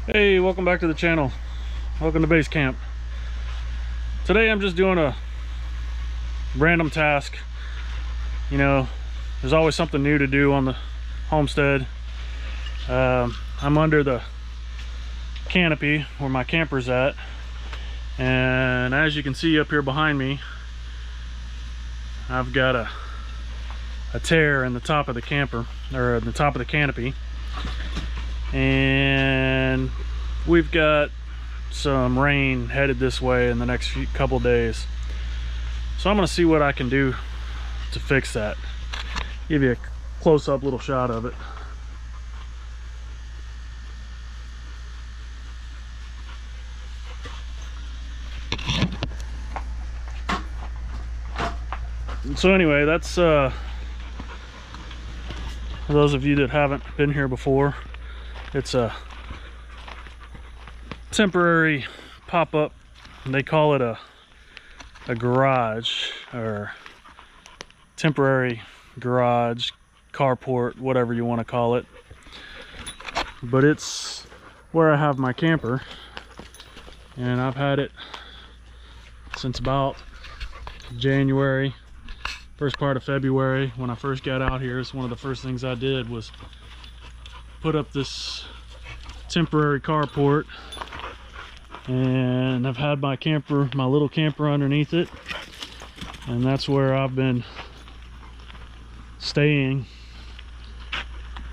Hey, welcome back to the channel. Welcome to Basecamp. Today I'm just doing a random task. You know, there's always something new to do on the homestead. I'm under the canopy where my camper's at, and as you can see up here behind me, I've got a tear in the top of the camper, or the top of the canopy, and we've got some rain headed this way in the next couple days. So I'm going to see what I can do to fix that. Give you a close-up little shot of it. So anyway, that's for those of you that haven't been here before, it's a temporary pop-up. They call it a garage, or temporary garage, carport, whatever you want to call it. But it's where I have my camper, and I've had it since about January, first part of February. When I first got out here, it's one of the first things I did was put up this temporary carport, and I've had my camper, my little camper, underneath it, and that's where I've been staying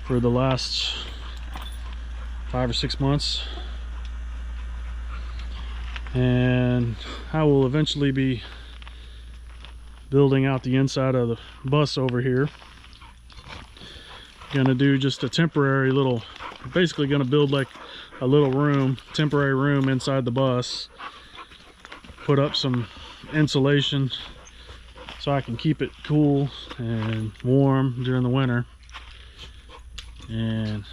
for the last 5 or 6 months. And I will eventually be building out the inside of the bus over here. Gonna do just a temporary little, basically gonna build like a little room, temporary room inside the bus, put up some insulation so I can keep it cool and warm during the winter, and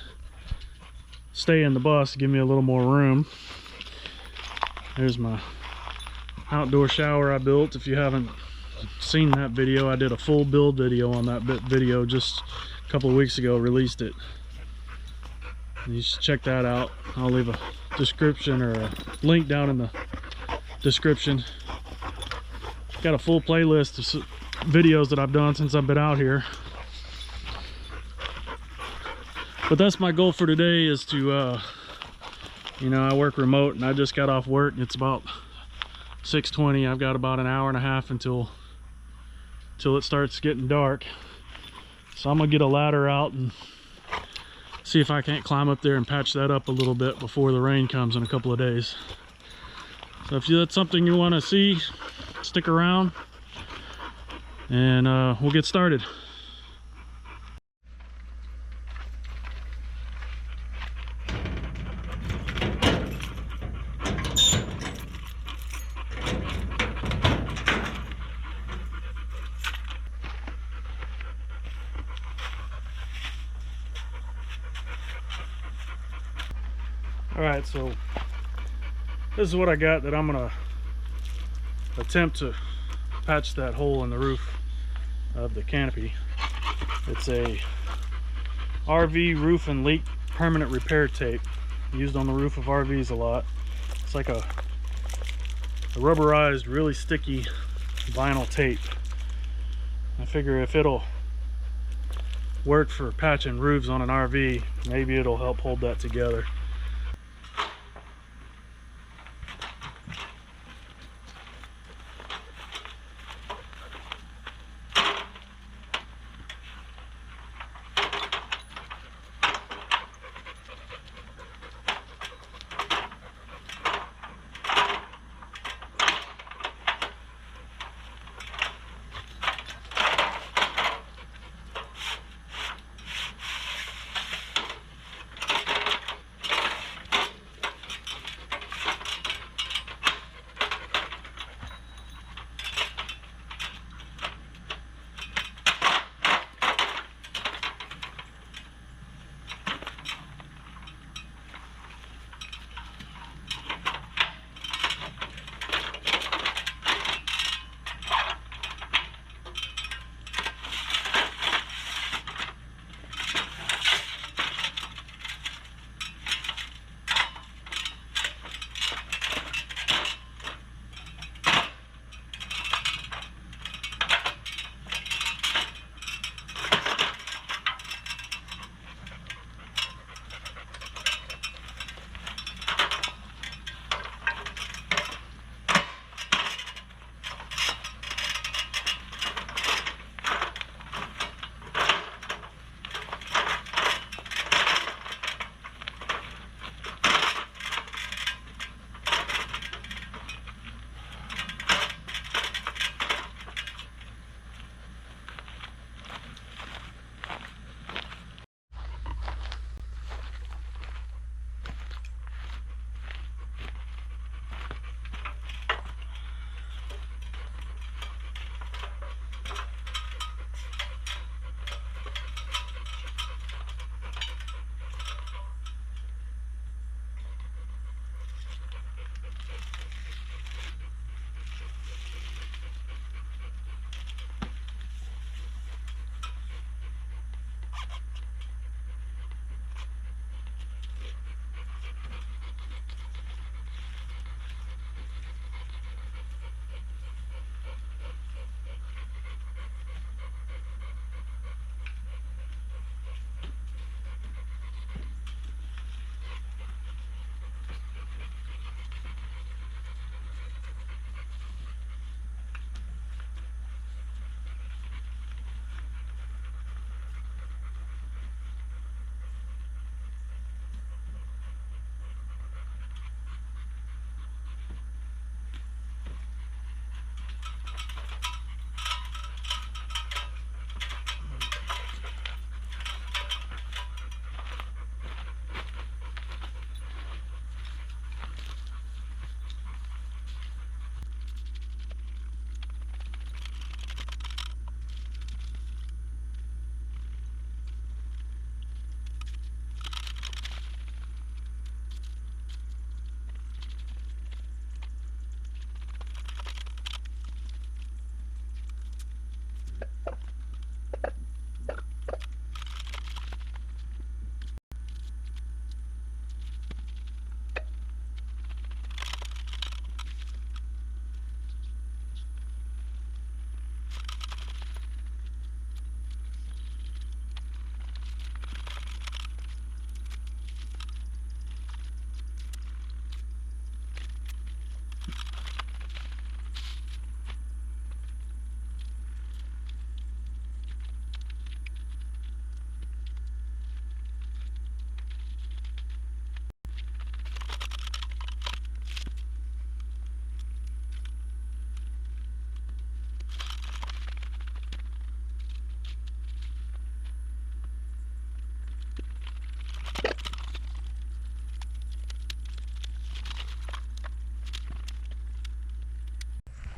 stay in the bus, give me a little more room. There's my outdoor shower I built. If you haven't seen that video, I did a full build video on that video just a couple of weeks ago, released it. You should check that out. I'll leave a description or a link down in the description. Got a full playlist of videos that I've done since I've been out here. But that's my goal for today, is to you know, I work remote and I just got off work. It's about 6:20. I've got about an hour and a half until it starts getting dark. So I'm gonna get a ladder out and see if I can't climb up there and patch that up a little bit before the rain comes in a couple of days. So if that's something you want to see, stick around and we'll get started. Alright, so this is what I got that I'm gonna attempt to patch that hole in the roof of the canopy. It's a RV roof and leak permanent repair tape, used on the roof of RVs a lot. It's like a rubberized, really sticky vinyl tape. I figure if it'll work for patching roofs on an RV, maybe it'll help hold that together.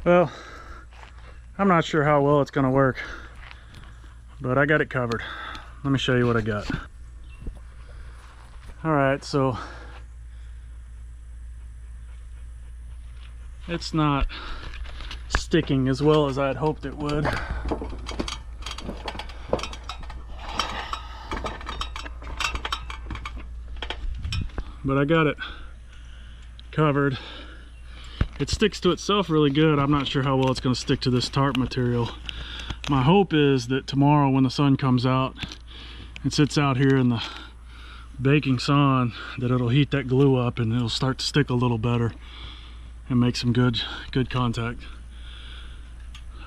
Well, I'm not sure how well it's gonna work, but I got it covered. Let me show you what I got. All right, so it's not sticking as well as I'd hoped it would. But I got it covered. It sticks to itself really good. I'm not sure how well it's going to stick to this tarp material. My hope is that tomorrow when the sun comes out, it sits out here in the baking sun, that it'll heat that glue up and it'll start to stick a little better and make some good contact.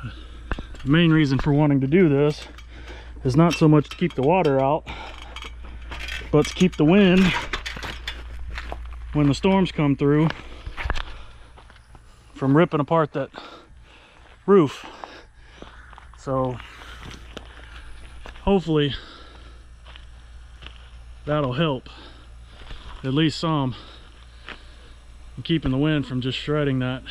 The main reason for wanting to do this is not so much to keep the water out, but to keep the wind when the storms come through from ripping apart that roof. So hopefully that'll help at least some in keeping the wind from just shredding that.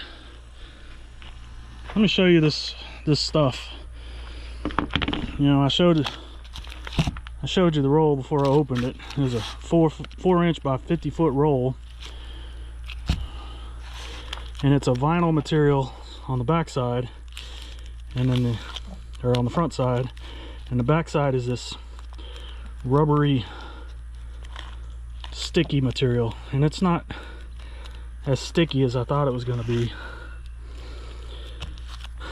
Let me show you this stuff. You know, I showed you the roll before I opened it. It was a 4 inch by 50 foot roll, and it's a vinyl material on the back side, and then on the front side, and the back side is this rubbery sticky material, and it's not as sticky as I thought it was going to be.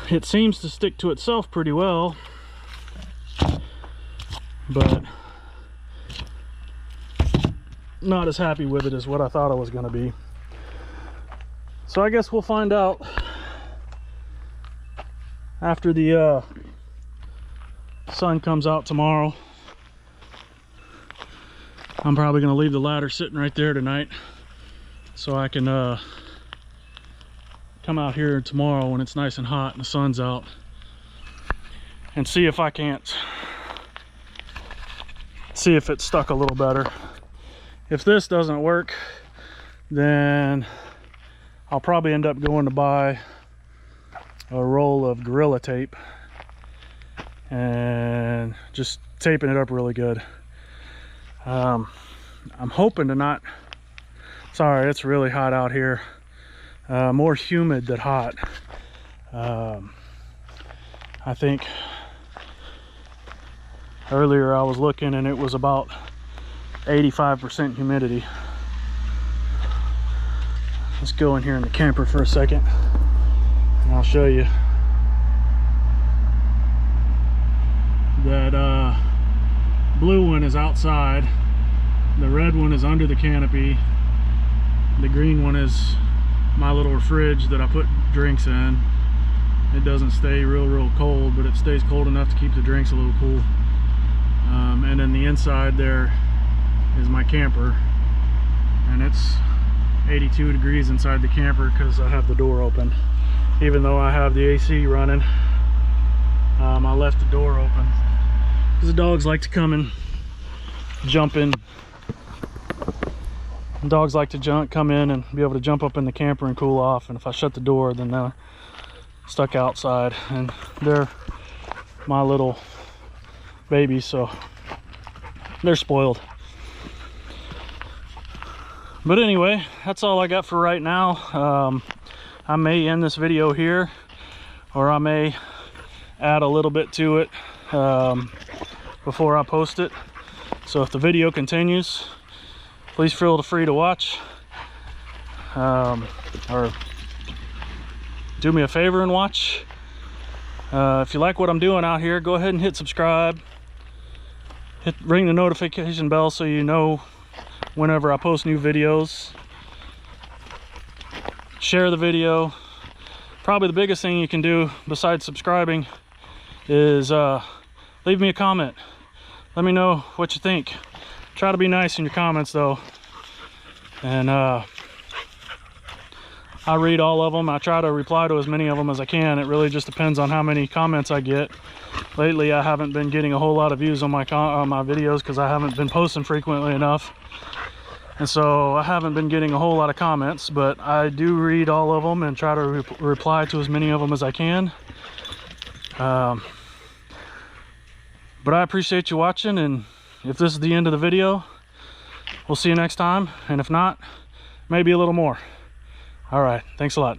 It seems to stick to itself pretty well, but not as happy with it as what I thought I was going to be. So I guess we'll find out after the sun comes out tomorrow. I'm probably going to leave the ladder sitting right there tonight so I can come out here tomorrow when it's nice and hot and the sun's out and see if I can't see if it's stuck a little better. If this doesn't work, then I'll probably end up going to buy a roll of Gorilla tape and just taping it up really good. I'm hoping to not, sorry, it's really hot out here, more humid than hot. I think earlier I was looking and it was about 85% humidity. Let's go in here in the camper for a second and I'll show you that blue one is outside, the red one is under the canopy, the green one is my little fridge that I put drinks in. It doesn't stay real cold, but it stays cold enough to keep the drinks a little cool. And then the inside there is my camper, and it's 82 degrees inside the camper because I have the door open. Even though I have the AC running, I left the door open because the dogs like to come and jump in. Dogs like to come in and be able to jump up in the camper and cool off, and if I shut the door, then they're stuck outside, and they're my little babies, so they're spoiled. But anyway, that's all I got for right now. I may end this video here, or I may add a little bit to it before I post it. So if the video continues, please feel free to watch, or do me a favor and watch. If you like what I'm doing out here, go ahead and hit subscribe. Ring the notification bell so you know whenever I post new videos. Share the video. Probably the biggest thing you can do besides subscribing is leave me a comment. Let me know what you think. Try to be nice in your comments though, and I read all of them. I try to reply to as many of them as I can. It really just depends on how many comments I get. Lately I haven't been getting a whole lot of views on my videos because I haven't been posting frequently enough. And so I haven't been getting a whole lot of comments, but I do read all of them and try to reply to as many of them as I can. But I appreciate you watching, and if this is the end of the video, we'll see you next time, and if not, maybe a little more. All right, thanks a lot.